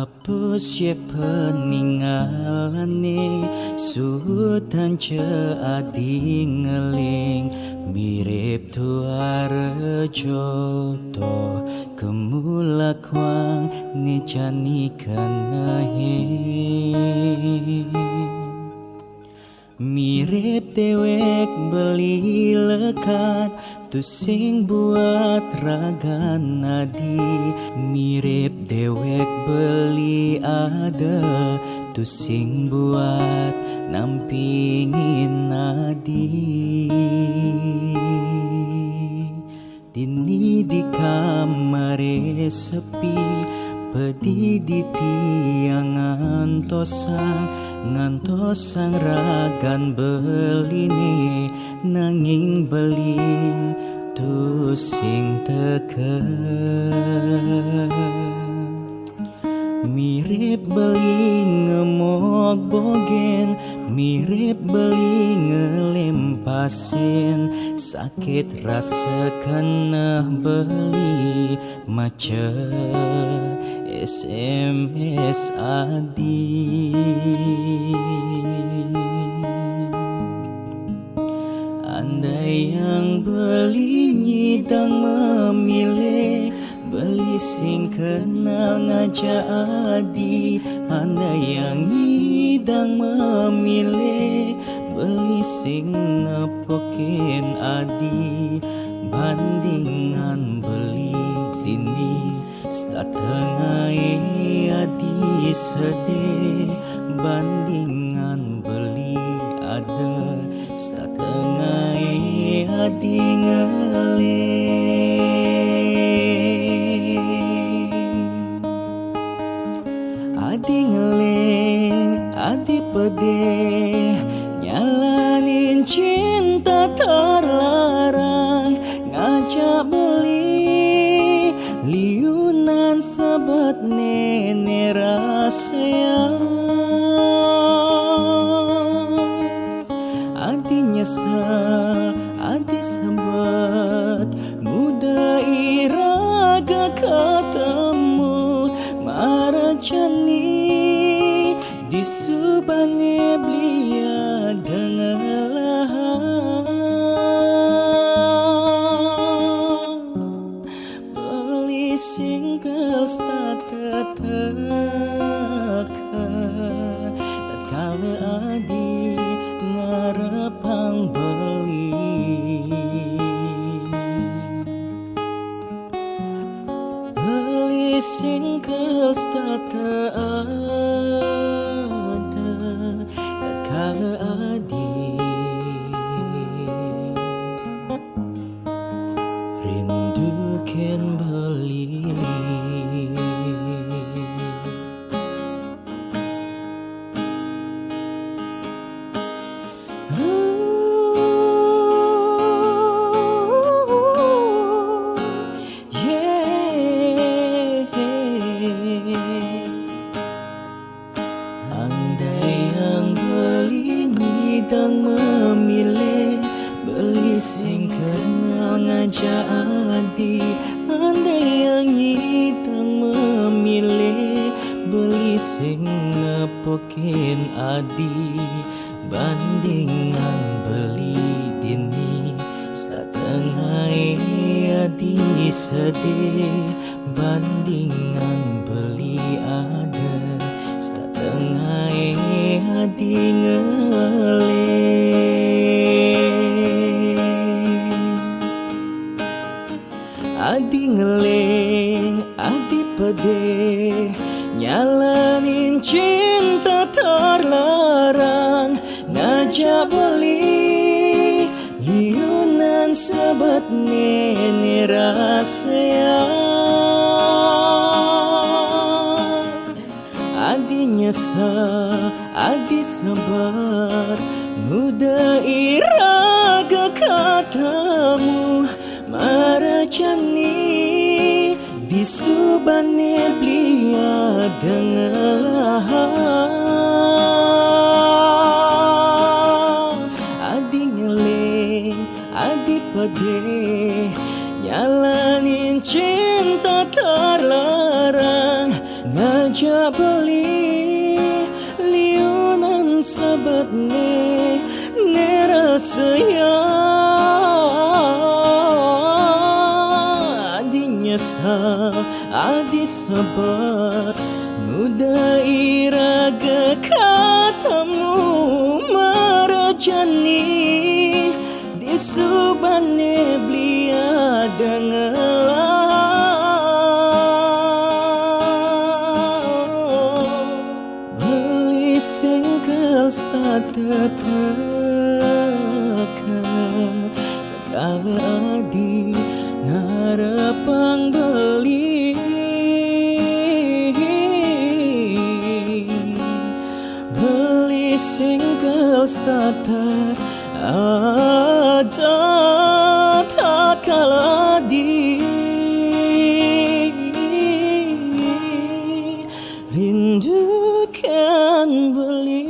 Hapus ye peninggalane Sudan ce adi ngeling Mirip tuarejo to Kemulakwang ni janikan nahe Mirip dewek beli lekat Tu sing buat raga nadi Mirip dewek beli ada Tu sing buat nampingin nadi Dini di kamar sepi Pedi di tiang ngantosang ragan beline nanging beli tu sing teke mirip beli ngemok bogen mirip beli ngelempasin sakit rasa kena beli maca SMS adi Andai yang beli nyidang memilih Beli sing kenal ngajak adi Andai yang nyidang memilih Beli sing ngepokin adi Bandingan beli dini Setengah adi sedih Bandingan beli ada Setengah adi ngeling Adi ngeling, adi pedih Nyalanin cinta terlarang Ngajak beli liunan sahabat nenek rasanya Adi nyesal, adi sempat Muda iraga ketemu Marajani di subane belia dengelah Beli single start tatkala adi ngarepang beli Beli single start ada tatkala adi rindu ken beli Andai yang beli nyidang memilih Beli sing kenal ngajak adi Andai yang nyidang memilih Beli sing ngepokin adi Bandingan beli dini Setengah adi sedih Bandingan beli ada Setengah adi ngeling Adi ngeling, adi pedih Nyalanin cinta terlarang Ngajak beli liunan sahabat nenek rasanya Adi nyesal, adi sabar Muda iraga katamu Marajani di subane belia dengelah Adi ngeling, adi pedih Nyalanin cinta terlarang ngajak beli liunan sabat nerasaya adinya sa adi sabar muda iraga katamu marajani di subane blia beli singkel tatkala adi ngarepang beli single starter ada tak kalah di rindukan beli